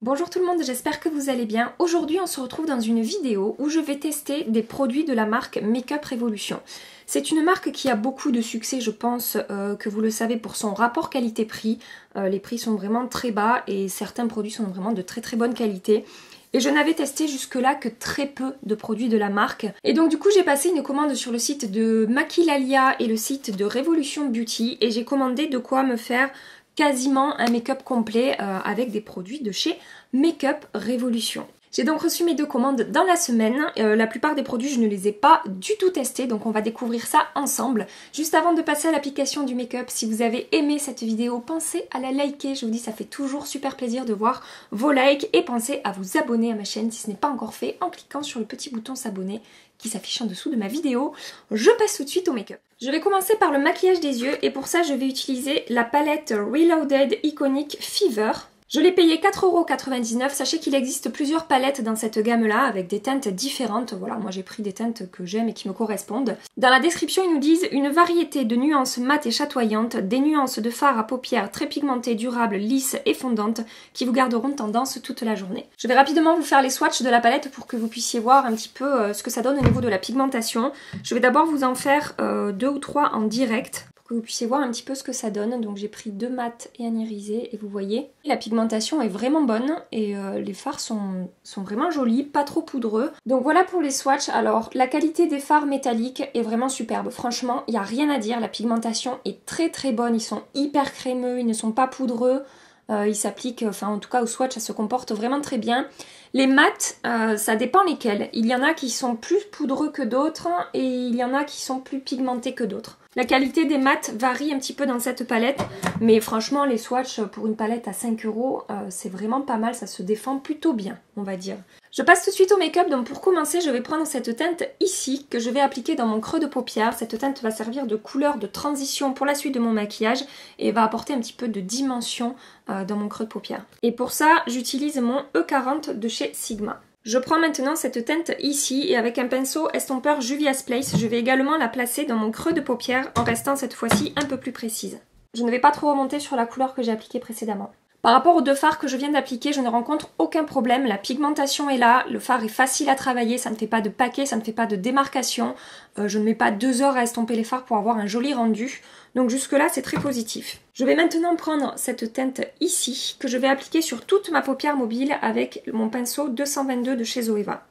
Bonjour tout le monde, j'espère que vous allez bien. Aujourd'hui on se retrouve dans une vidéo où je vais tester des produits de la marque Makeup Revolution. C'est une marque qui a beaucoup de succès, je pense que vous le savez, pour son rapport qualité-prix. Les prix sont vraiment très bas et certains produits sont vraiment de très bonne qualité. Et je n'avais testé jusque-là que très peu de produits de la marque. Et donc du coup j'ai passé une commande sur le site de Maquilalia et le site de Revolution Beauty et j'ai commandé de quoi me faire quasiment un make-up complet avec des produits de chez Makeup Revolution. J'ai donc reçu mes deux commandes dans la semaine. La plupart des produits, je ne les ai pas du tout testés, donc on va découvrir ça ensemble. Juste avant de passer à l'application du make-up, si vous avez aimé cette vidéo, pensez à la liker. Je vous dis, ça fait toujours super plaisir de voir vos likes. Et pensez à vous abonner à ma chaîne si ce n'est pas encore fait en cliquant sur le petit bouton s'abonner qui s'affiche en dessous de ma vidéo. Je passe tout de suite au make-up. Je vais commencer par le maquillage des yeux et pour ça, je vais utiliser la palette Reloaded Iconic Fever. Je l'ai payé 4,99 €. Sachez qu'il existe plusieurs palettes dans cette gamme-là avec des teintes différentes. Voilà, moi j'ai pris des teintes que j'aime et qui me correspondent. Dans la description, ils nous disent une variété de nuances mates et chatoyantes, des nuances de fard à paupières très pigmentées, durables, lisses et fondantes qui vous garderont tendance toute la journée. Je vais rapidement vous faire les swatchs de la palette pour que vous puissiez voir un petit peu ce que ça donne au niveau de la pigmentation. Je vais d'abord vous en faire 2 ou 3 en direct, que vous puissiez voir un petit peu ce que ça donne. Donc j'ai pris 2 mat et un irisé et vous voyez, la pigmentation est vraiment bonne et les fards sont vraiment jolis, pas trop poudreux. Donc voilà pour les swatchs. Alors la qualité des fards métalliques est vraiment superbe, franchement il n'y a rien à dire, la pigmentation est très bonne, ils sont hyper crémeux, ils ne sont pas poudreux. Ils s'appliquent, enfin en tout cas au swatch ça se comporte vraiment très bien. Les mats, ça dépend lesquels. Il y en a qui sont plus poudreux que d'autres et il y en a qui sont plus pigmentés que d'autres. La qualité des mats varie un petit peu dans cette palette, mais franchement les swatchs pour une palette à 5 €, c'est vraiment pas mal, ça se défend plutôt bien, on va dire. Je passe tout de suite au make-up, donc pour commencer je vais prendre cette teinte ici que je vais appliquer dans mon creux de paupière. Cette teinte va servir de couleur de transition pour la suite de mon maquillage et va apporter un petit peu de dimension dans mon creux de paupière. Et pour ça j'utilise mon E40 de chez Sigma. Je prends maintenant cette teinte ici et avec un pinceau estompeur Juvia's Place, je vais également la placer dans mon creux de paupière en restant cette fois-ci un peu plus précise. Je ne vais pas trop remonter sur la couleur que j'ai appliquée précédemment. Par rapport aux deux fards que je viens d'appliquer, je ne rencontre aucun problème, la pigmentation est là, le fard est facile à travailler, ça ne fait pas de paquet, ça ne fait pas de démarcation, je ne mets pas 2 heures à estomper les fards pour avoir un joli rendu, donc jusque là c'est très positif. Je vais maintenant prendre cette teinte ici, que je vais appliquer sur toute ma paupière mobile avec mon pinceau 222 de chez Zoeva.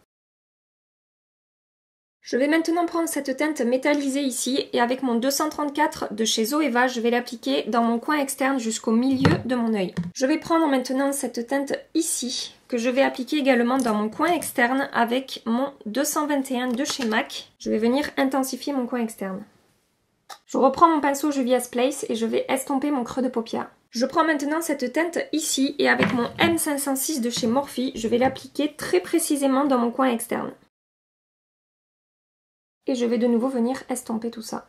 Je vais maintenant prendre cette teinte métallisée ici et avec mon 234 de chez Zoeva, je vais l'appliquer dans mon coin externe jusqu'au milieu de mon œil. Je vais prendre maintenant cette teinte ici que je vais appliquer également dans mon coin externe avec mon 221 de chez MAC. Je vais venir intensifier mon coin externe. Je reprends mon pinceau Juvia's Place et je vais estomper mon creux de paupière. Je prends maintenant cette teinte ici et avec mon M506 de chez Morphe, je vais l'appliquer très précisément dans mon coin externe. Et je vais de nouveau venir estomper tout ça.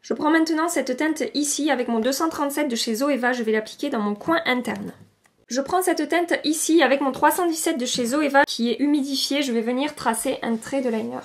Je prends maintenant cette teinte ici avec mon 237 de chez Zoeva, je vais l'appliquer dans mon coin interne. Je prends cette teinte ici avec mon 317 de chez Zoeva qui est humidifié, je vais venir tracer un trait de liner.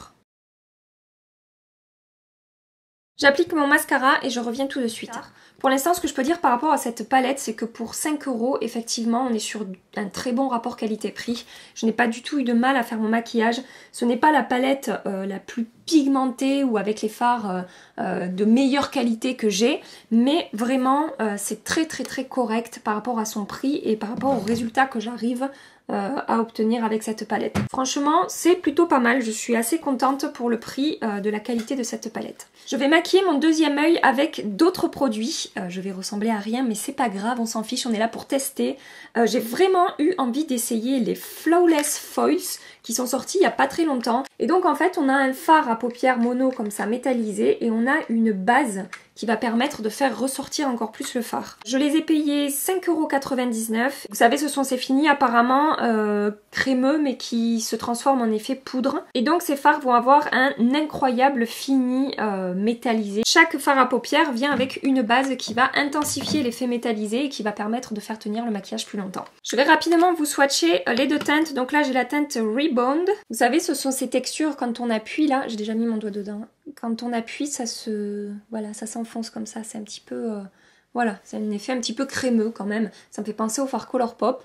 J'applique mon mascara et je reviens tout de suite. Pour l'instant, ce que je peux dire par rapport à cette palette, c'est que pour 5 €, effectivement, on est sur un très bon rapport qualité-prix. Je n'ai pas du tout eu de mal à faire mon maquillage. Ce n'est pas la palette la plus pigmentée ou avec les fards de meilleure qualité que j'ai, mais vraiment, c'est très correct par rapport à son prix et par rapport au résultat que j'arrive à obtenir avec cette palette. Franchement, c'est plutôt pas mal. Je suis assez contente pour le prix de la qualité de cette palette. Je vais maquiller mon deuxième œil avec d'autres produits. Je vais ressembler à rien, mais c'est pas grave, on s'en fiche, on est là pour tester. J'ai vraiment eu envie d'essayer les Flawless Foils qui sont sortis il y a pas très longtemps. Et donc en fait, on a un fard à paupières mono comme ça métallisé et on a une base qui va permettre de faire ressortir encore plus le fard. Je les ai payés 5,99 €. Vous savez, ce sont ces finis apparemment crémeux mais qui se transforment en effet poudre. Et donc ces fards vont avoir un incroyable fini métallisé. Chaque fard à paupières vient avec une base qui va intensifier l'effet métallisé et qui va permettre de faire tenir le maquillage plus longtemps. Je vais rapidement vous swatcher les deux teintes. Donc là j'ai la teinte Rebound. Vous savez, ce sont ces textures quand on appuie là, j'ai déjà mis mon doigt dedans. Quand on appuie, ça se... voilà, ça s'enfonce comme ça, c'est un petit peu Voilà, c'est un effet un petit peu crémeux quand même. Ça me fait penser au fard Colourpop.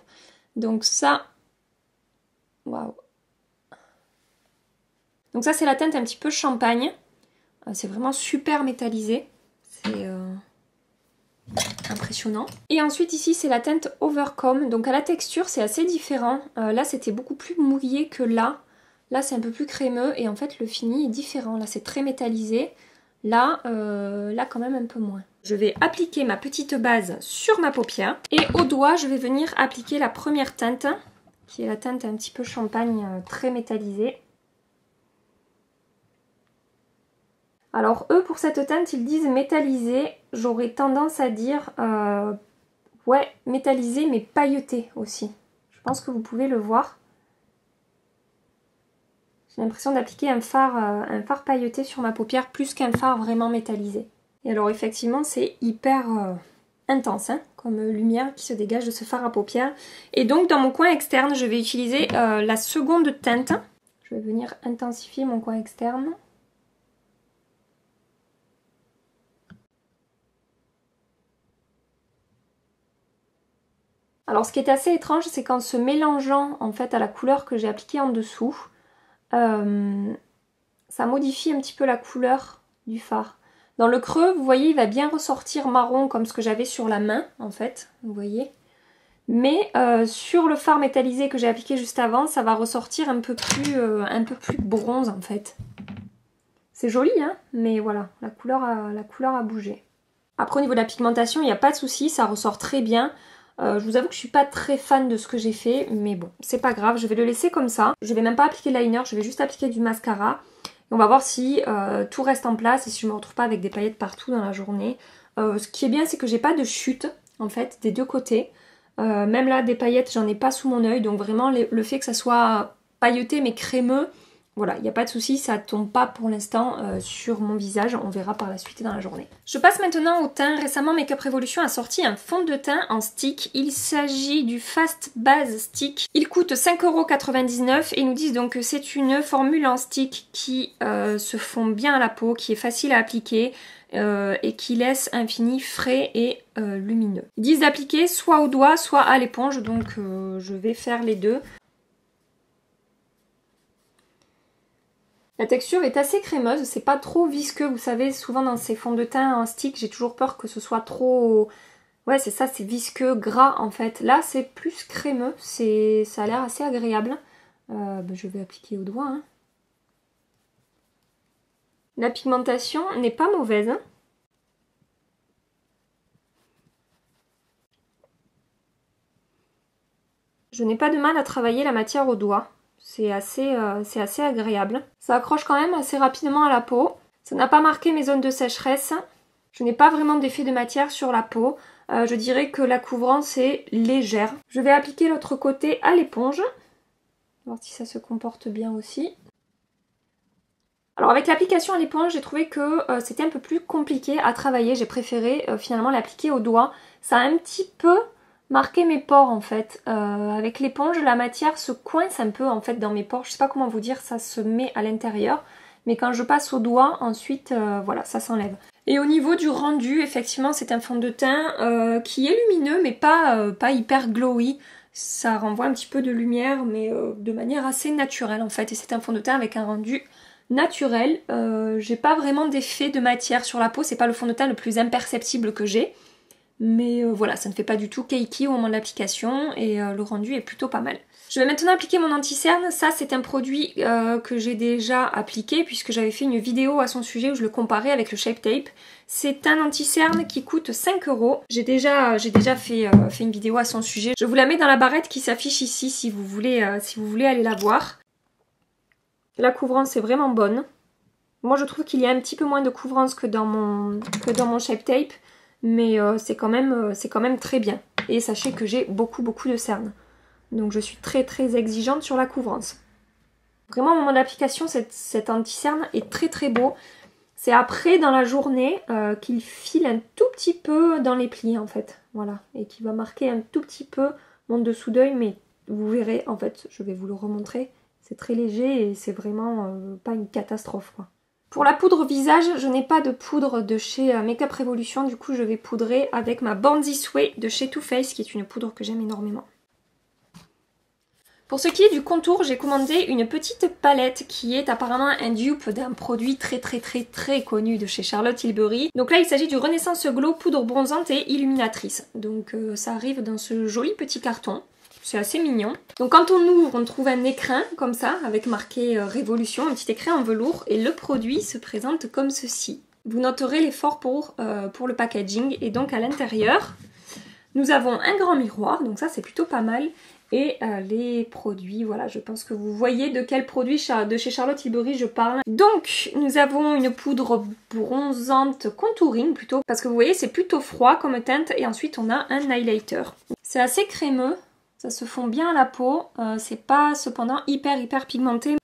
Donc ça... Waouh. Donc ça, c'est la teinte un petit peu champagne. C'est vraiment super métallisé. C'est impressionnant. Et ensuite ici, c'est la teinte Overcome. Donc à la texture, c'est assez différent. Là, c'était beaucoup plus mouillé que là. Là, c'est un peu plus crémeux. Et en fait, le fini est différent. Là, c'est très métallisé. Là, quand même un peu moins. Je vais appliquer ma petite base sur ma paupière. Et au doigt, je vais venir appliquer la première teinte, qui est la teinte un petit peu champagne très métallisée. Alors eux, pour cette teinte, ils disent métallisée. J'aurais tendance à dire, ouais, métallisée, mais pailletée aussi. Je pense que vous pouvez le voir. J'ai l'impression d'appliquer un fard pailleté sur ma paupière plus qu'un fard vraiment métallisé. Et alors effectivement, c'est hyper intense, hein, comme lumière qui se dégage de ce fard à paupières. Et donc dans mon coin externe, je vais utiliser la seconde teinte. Je vais venir intensifier mon coin externe. Alors ce qui est assez étrange, c'est qu'en se mélangeant en fait à la couleur que j'ai appliquée en dessous, ça modifie un petit peu la couleur du fard. Dans le creux, vous voyez, il va bien ressortir marron comme ce que j'avais sur la main, en fait, vous voyez. Mais sur le fard métallisé que j'ai appliqué juste avant, ça va ressortir un peu plus bronze, en fait. C'est joli, hein, mais voilà, la couleur a bougé. Après, au niveau de la pigmentation, il n'y a pas de souci, ça ressort très bien. Je vous avoue que je suis pas très fan de ce que j'ai fait, mais bon, c'est pas grave, je vais le laisser comme ça. Je vais même pas appliquer le liner, je vais juste appliquer du mascara. Et on va voir si tout reste en place et si je me retrouve pas avec des paillettes partout dans la journée. Ce qui est bien, c'est que j'ai pas de chute, en fait, des deux côtés. Même là, des paillettes, j'en ai pas sous mon œil, donc vraiment, le fait que ça soit pailleté mais crémeux, voilà, il n'y a pas de souci, ça tombe pas pour l'instant sur mon visage, on verra par la suite dans la journée. Je passe maintenant au teint. Récemment, Makeup Revolution a sorti un fond de teint en stick. Il s'agit du Fast Base Stick. Il coûte 5,99 € et ils nous disent donc que c'est une formule en stick qui se fond bien à la peau, qui est facile à appliquer et qui laisse un fini frais et lumineux. Ils disent d'appliquer soit au doigt, soit à l'éponge, donc je vais faire les deux. La texture est assez crémeuse, c'est pas trop visqueux, vous savez, souvent dans ces fonds de teint en stick, j'ai toujours peur que ce soit trop... Ouais, c'est ça, c'est visqueux, gras en fait. Là, c'est plus crémeux, ça a l'air assez agréable. Je vais appliquer au doigt. Hein. La pigmentation n'est pas mauvaise. Je n'ai pas de mal à travailler la matière au doigt. C'est assez agréable. Ça accroche quand même assez rapidement à la peau. Ça n'a pas marqué mes zones de sécheresse. Je n'ai pas vraiment d'effet de matière sur la peau. Je dirais que la couvrance est légère. Je vais appliquer l'autre côté à l'éponge. Voir si ça se comporte bien aussi. Alors avec l'application à l'éponge, j'ai trouvé que c'était un peu plus compliqué à travailler. J'ai préféré finalement l'appliquer au doigt. Ça a un petit peu marqué mes pores en fait. Avec l'éponge, la matière se coince un peu en fait dans mes pores. Je sais pas comment vous dire, ça se met à l'intérieur. Mais quand je passe au doigt, ensuite, voilà, ça s'enlève. Et au niveau du rendu, effectivement, c'est un fond de teint qui est lumineux, mais pas hyper glowy. Ça renvoie un petit peu de lumière, mais de manière assez naturelle en fait. Et c'est un fond de teint avec un rendu naturel. J'ai pas vraiment d'effet de matière sur la peau. C'est pas le fond de teint le plus imperceptible que j'ai. Mais voilà, ça ne fait pas du tout cakey au moment de l'application et le rendu est plutôt pas mal. Je vais maintenant appliquer mon anti-cerne. Ça, c'est un produit que j'ai déjà appliqué puisque j'avais fait une vidéo à son sujet où je le comparais avec le Shape Tape. C'est un anti-cerne qui coûte 5 €. J'ai déjà fait une vidéo à son sujet. Je vous la mets dans la barrette qui s'affiche ici si vous voulez aller la voir. La couvrance est vraiment bonne. Moi, je trouve qu'il y a un petit peu moins de couvrance que dans mon Shape Tape. Mais c'est quand même très bien. Et sachez que j'ai beaucoup de cernes. Donc je suis très exigeante sur la couvrance. Vraiment au moment de l'application, cet anti-cerne est très beau. C'est après dans la journée qu'il file un tout petit peu dans les plis en fait. Voilà. Et qui va marquer un tout petit peu mon dessous d'œil. Mais vous verrez en fait, je vais vous le remontrer. C'est très léger et c'est vraiment pas une catastrophe quoi. Pour la poudre visage, je n'ai pas de poudre de chez Makeup Revolution, du coup je vais poudrer avec ma Born This Way de chez Too Faced, qui est une poudre que j'aime énormément. Pour ce qui est du contour, j'ai commandé une petite palette qui est apparemment un dupe d'un produit très connu de chez Charlotte Tilbury. Donc là il s'agit du Renaissance Glow poudre bronzante et illuminatrice. Donc ça arrive dans ce joli petit carton. C'est assez mignon. Donc quand on ouvre, on trouve un écrin comme ça, avec marqué Révolution, un petit écrin en velours, et le produit se présente comme ceci. Vous noterez l'effort pour le packaging, et donc à l'intérieur, nous avons un grand miroir, donc ça c'est plutôt pas mal, et les produits, voilà, je pense que vous voyez de quel produit de chez Charlotte Tilbury je parle. Donc nous avons une poudre bronzante contouring plutôt, parce que vous voyez c'est plutôt froid comme teinte, et ensuite on a un highlighter. C'est assez crémeux. Ça se fond bien à la peau, c'est pas cependant hyper pigmenté.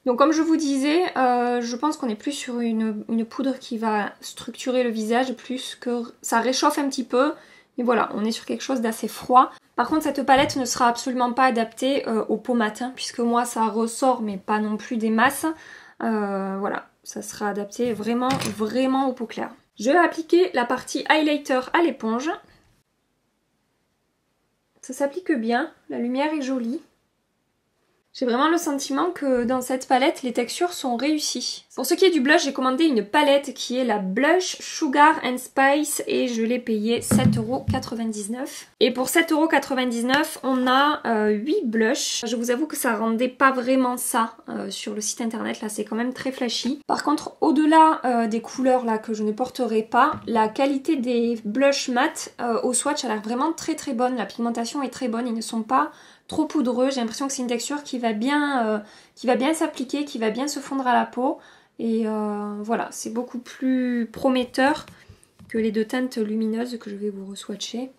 Donc comme je vous disais, je pense qu'on est plus sur une poudre qui va structurer le visage, plus que ça réchauffe un petit peu. Et voilà, on est sur quelque chose d'assez froid. Par contre cette palette ne sera absolument pas adaptée aux peaux matin, puisque moi ça ressort mais pas non plus des masses. Voilà, ça sera adapté vraiment aux peaux claires. Je vais appliquer la partie highlighter à l'éponge. Ça s'applique bien, la lumière est jolie. J'ai vraiment le sentiment que dans cette palette, les textures sont réussies. Pour ce qui est du blush, j'ai commandé une palette qui est la Blush Sugar and Spice et je l'ai payée 7,99 €. Et pour 7,99 €, on a 8 blushs. Je vous avoue que ça rendait pas vraiment ça sur le site internet, là c'est quand même très flashy. Par contre, au-delà des couleurs là que je ne porterai pas, la qualité des blushs mat au swatch a l'air vraiment très bonne. La pigmentation est très bonne, ils ne sont pas trop poudreux, j'ai l'impression que c'est une texture qui va bien s'appliquer, qui va bien se fondre à la peau. Et voilà, c'est beaucoup plus prometteur que les deux teintes lumineuses que je vais vous re-swatcher.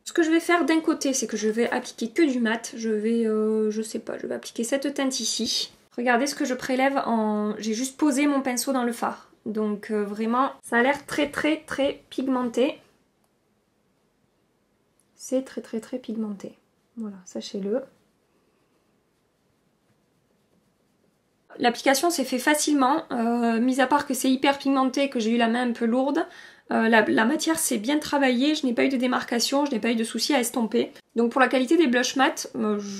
Ce que je vais faire d'un côté, c'est que je vais appliquer que du mat. Je vais, je sais pas, je vais appliquer cette teinte ici. Regardez ce que je prélève en... J'ai juste posé mon pinceau dans le fard. Donc vraiment, ça a l'air très pigmenté. C'est très pigmenté. Voilà, sachez-le. L'application s'est fait facilement, mis à part que c'est hyper pigmenté, que j'ai eu la main un peu lourde. La matière s'est bien travaillée, je n'ai pas eu de démarcation, je n'ai pas eu de soucis à estomper. Donc pour la qualité des blush mat,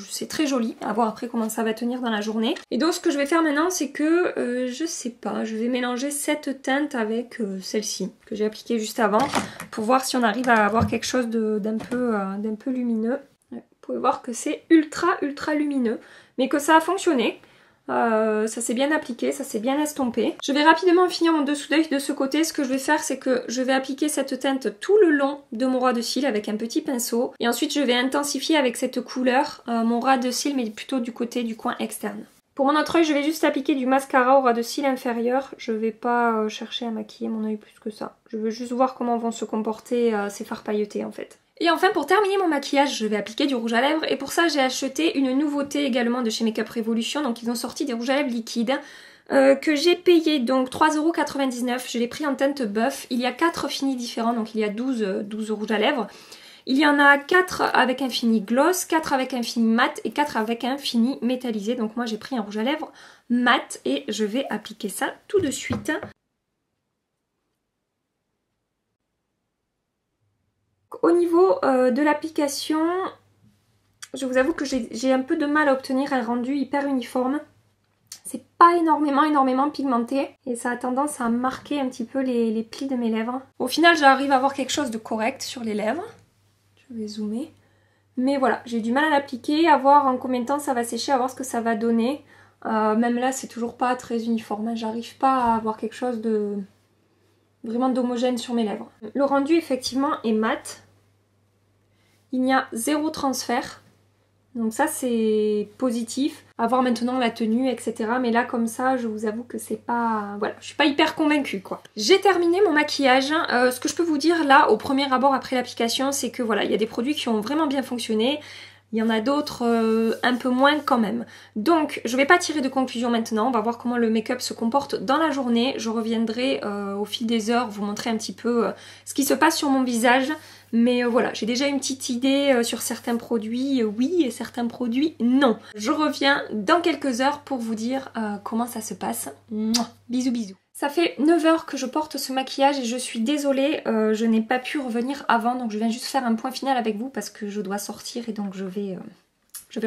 c'est très joli, à voir après comment ça va tenir dans la journée. Et donc ce que je vais faire maintenant, c'est que, je sais pas, je vais mélanger cette teinte avec celle-ci, que j'ai appliquée juste avant, pour voir si on arrive à avoir quelque chose d'un peu lumineux. Ouais, vous pouvez voir que c'est ultra lumineux, mais que ça a fonctionné. Ça s'est bien appliqué, ça s'est bien estompé. Je vais rapidement finir mon dessous d'œil de ce côté. Ce que je vais faire, c'est que je vais appliquer cette teinte tout le long de mon ras de cils avec un petit pinceau. Et ensuite, je vais intensifier avec cette couleur mon ras de cils, mais plutôt du côté du coin externe. Pour mon autre œil, je vais juste appliquer du mascara au ras de cils inférieur. Je vais pas chercher à maquiller mon œil plus que ça. Je veux juste voir comment vont se comporter ces fards pailletés en fait. Et enfin pour terminer mon maquillage, je vais appliquer du rouge à lèvres et pour ça j'ai acheté une nouveauté également de chez Makeup Revolution. Donc ils ont sorti des rouges à lèvres liquides que j'ai payé donc 3,99 €. Je l'ai pris en teinte buff. Il y a 4 finis différents, donc il y a 12 rouges à lèvres. Il y en a 4 avec un fini gloss, 4 avec un fini mat et 4 avec un fini métallisé. Donc moi j'ai pris un rouge à lèvres mat et je vais appliquer ça tout de suite. Au niveau de l'application, je vous avoue que j'ai un peu de mal à obtenir un rendu hyper uniforme. C'est pas énormément pigmenté et ça a tendance à marquer un petit peu les plis de mes lèvres. Au final, j'arrive à avoir quelque chose de correct sur les lèvres. Je vais zoomer. Mais voilà, j'ai du mal à l'appliquer, à voir en combien de temps ça va sécher, à voir ce que ça va donner. Même là, c'est toujours pas très uniforme. Hein. J'arrive pas à avoir quelque chose de vraiment d'homogène sur mes lèvres. Le rendu, effectivement, est mat. Il n'y a 0 transfert, donc ça c'est positif. À voir maintenant la tenue, etc. Mais là comme ça, je vous avoue que c'est pas... Voilà, je suis pas hyper convaincue quoi. J'ai terminé mon maquillage. Ce que je peux vous dire là, au premier abord après l'application, c'est que voilà, il y a des produits qui ont vraiment bien fonctionné. Il y en a d'autres un peu moins quand même. Donc je vais pas tirer de conclusion maintenant, on va voir comment le make-up se comporte dans la journée. Je reviendrai au fil des heures vous montrer un petit peu ce qui se passe sur mon visage. Mais voilà, j'ai déjà une petite idée sur certains produits oui et certains produits non. Je reviens dans quelques heures pour vous dire comment ça se passe. Mouah, bisous bisous. Ça fait 9 heures que je porte ce maquillage et je suis désolée, je n'ai pas pu revenir avant, donc je viens juste faire un point final avec vous parce que je dois sortir et donc je vais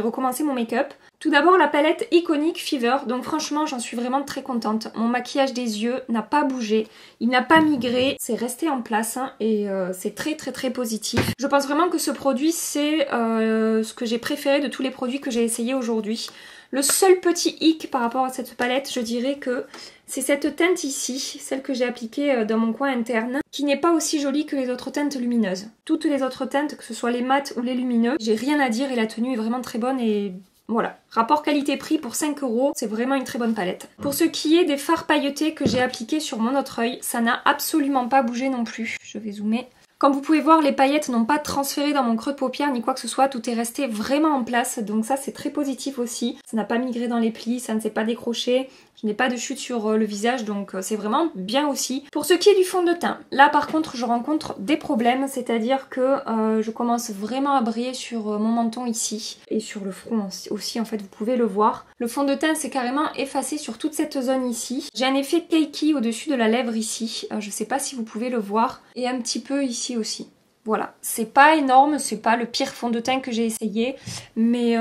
recommencer mon make-up. Tout d'abord la palette Iconic Fever, donc franchement j'en suis vraiment très contente. Mon maquillage des yeux n'a pas bougé, il n'a pas migré, c'est resté en place hein, et c'est très positif. Je pense vraiment que ce produit c'est ce que j'ai préféré de tous les produits que j'ai essayé aujourd'hui. Le seul petit hic par rapport à cette palette, je dirais que c'est cette teinte ici, celle que j'ai appliquée dans mon coin interne, qui n'est pas aussi jolie que les autres teintes lumineuses. Toutes les autres teintes, que ce soit les mates ou les lumineux, j'ai rien à dire et la tenue est vraiment très bonne et voilà. Rapport qualité-prix pour 5 €, c'est vraiment une très bonne palette. Pour ce qui est des fards pailletés que j'ai appliqués sur mon autre œil, ça n'a absolument pas bougé non plus. Je vais zoomer. Comme vous pouvez voir, les paillettes n'ont pas transféré dans mon creux de paupière ni quoi que ce soit, tout est resté vraiment en place, donc ça c'est très positif aussi. Ça n'a pas migré dans les plis, ça ne s'est pas décroché, je n'ai pas de chute sur le visage, donc c'est vraiment bien aussi. Pour ce qui est du fond de teint, là par contre je rencontre des problèmes, c'est-à-dire que je commence vraiment à briller sur mon menton ici, et sur le front aussi en fait, vous pouvez le voir. Le fond de teint s'est carrément effacé sur toute cette zone ici. J'ai un effet cakey au-dessus de la lèvre ici, je sais pas si vous pouvez le voir, et un petit peu ici aussi. Voilà, c'est pas énorme, c'est pas le pire fond de teint que j'ai essayé, mais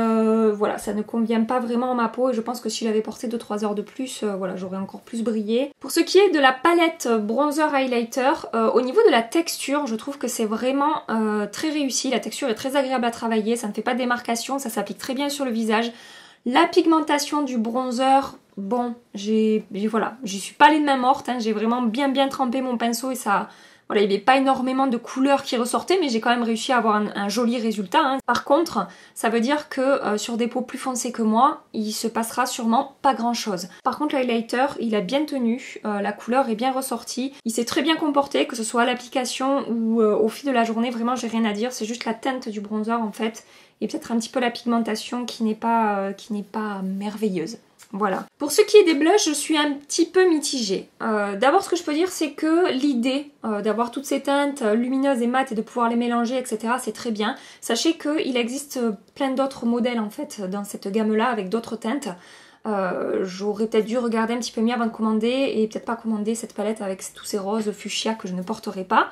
voilà, ça ne convient pas vraiment à ma peau et je pense que si je l'avais porté 2-3 heures de plus, voilà, j'aurais encore plus brillé. Pour ce qui est de la palette bronzer highlighter, au niveau de la texture, je trouve que c'est vraiment très réussi, la texture est très agréable à travailler, ça ne fait pas de démarcation, ça s'applique très bien sur le visage. La pigmentation du bronzer, bon, voilà, j'y suis pas allée de main morte, hein, j'ai vraiment bien trempé mon pinceau et ça... Voilà, il n'y avait pas énormément de couleurs qui ressortaient, mais j'ai quand même réussi à avoir un joli résultat. Hein. Par contre, ça veut dire que sur des peaux plus foncées que moi, il se passera sûrement pas grand chose. Par contre, l'highlighter, il a bien tenu, la couleur est bien ressortie. Il s'est très bien comporté, que ce soit à l'application ou au fil de la journée, vraiment j'ai rien à dire. C'est juste la teinte du bronzer en fait, et peut-être un petit peu la pigmentation qui n'est pas merveilleuse. Voilà. Pour ce qui est des blushs, je suis un petit peu mitigée. D'abord, ce que je peux dire, c'est que l'idée d'avoir toutes ces teintes lumineuses et mates et de pouvoir les mélanger, etc., c'est très bien. Sachez qu'il existe plein d'autres modèles, en fait, dans cette gamme-là, avec d'autres teintes. J'aurais peut-être dû regarder un petit peu mieux avant de commander et peut-être pas commander cette palette avec tous ces roses fuchsia que je ne porterai pas.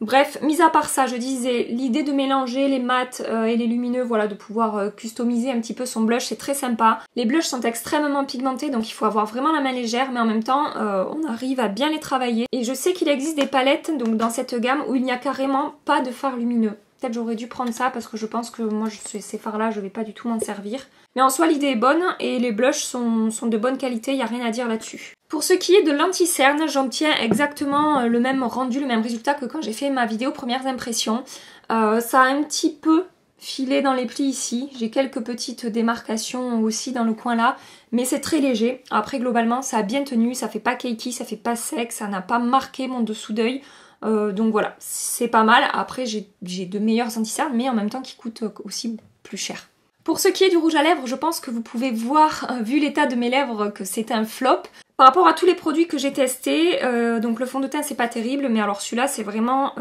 Bref, mis à part ça, je disais, l'idée de mélanger les mats et les lumineux, voilà, de pouvoir customiser un petit peu son blush, c'est très sympa. Les blushs sont extrêmement pigmentés, donc il faut avoir vraiment la main légère, mais en même temps, on arrive à bien les travailler. Et je sais qu'il existe des palettes, donc dans cette gamme, où il n'y a carrément pas de fard lumineux. Peut-être j'aurais dû prendre ça parce que je pense que moi ces fards là je vais pas du tout m'en servir. Mais en soi l'idée est bonne et les blushs sont de bonne qualité, il n'y a rien à dire là-dessus. Pour ce qui est de l'anti-cerne, j'obtiens exactement le même rendu, le même résultat que quand j'ai fait ma vidéo premières impressions. Ça a un petit peu filé dans les plis ici, j'ai quelques petites démarcations aussi dans le coin là, mais c'est très léger. Après globalement ça a bien tenu, ça fait pas cakey, ça fait pas sec, ça n'a pas marqué mon dessous d'œil. Donc voilà, c'est pas mal. Après j'ai de meilleurs anti-cernes mais en même temps qui coûtent aussi plus cher. Pour ce qui est du rouge à lèvres, je pense que vous pouvez voir, vu l'état de mes lèvres, que c'est un flop. Par rapport à tous les produits que j'ai testés, donc le fond de teint c'est pas terrible, mais alors celui-là c'est vraiment...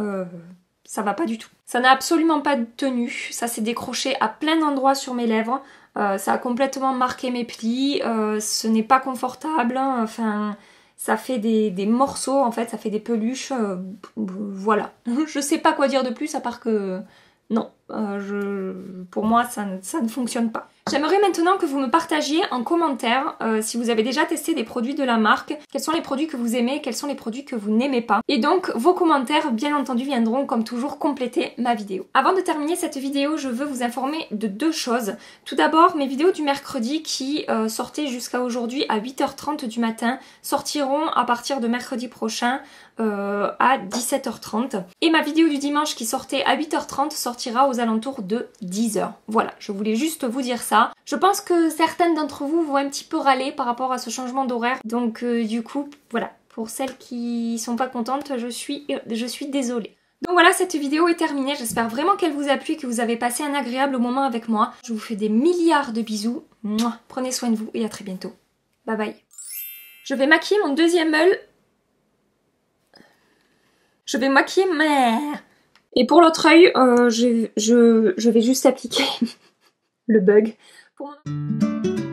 ça va pas du tout. Ça n'a absolument pas de tenue, ça s'est décroché à plein d'endroits sur mes lèvres, ça a complètement marqué mes plis, ce n'est pas confortable, hein, enfin... Ça fait des morceaux en fait, ça fait des peluches, voilà. Je sais pas quoi dire de plus à part que non, pour moi ça ne fonctionne pas. J'aimerais maintenant que vous me partagiez en commentaire si vous avez déjà testé des produits de la marque, quels sont les produits que vous aimez, quels sont les produits que vous n'aimez pas. Et donc vos commentaires bien entendu viendront comme toujours compléter ma vidéo. Avant de terminer cette vidéo, je veux vous informer de deux choses. Tout d'abord, mes vidéos du mercredi qui sortaient jusqu'à aujourd'hui à 8h30 du matin sortiront à partir de mercredi prochain à 17h30. Et ma vidéo du dimanche qui sortait à 8h30 sortira aux alentours de 10h. Voilà, je voulais juste vous dire ça. Je pense que certaines d'entre vous vont un petit peu râler par rapport à ce changement d'horaire. Donc du coup, voilà, pour celles qui sont pas contentes, je suis désolée. Donc voilà, cette vidéo est terminée. J'espère vraiment qu'elle vous a plu et que vous avez passé un agréable moment avec moi. Je vous fais des milliards de bisous. Mouah, prenez soin de vous et à très bientôt. Bye bye. Je vais maquiller mon deuxième œil. Je vais maquiller ma... Et pour l'autre œil, je vais juste appliquer le bug. Pour mon...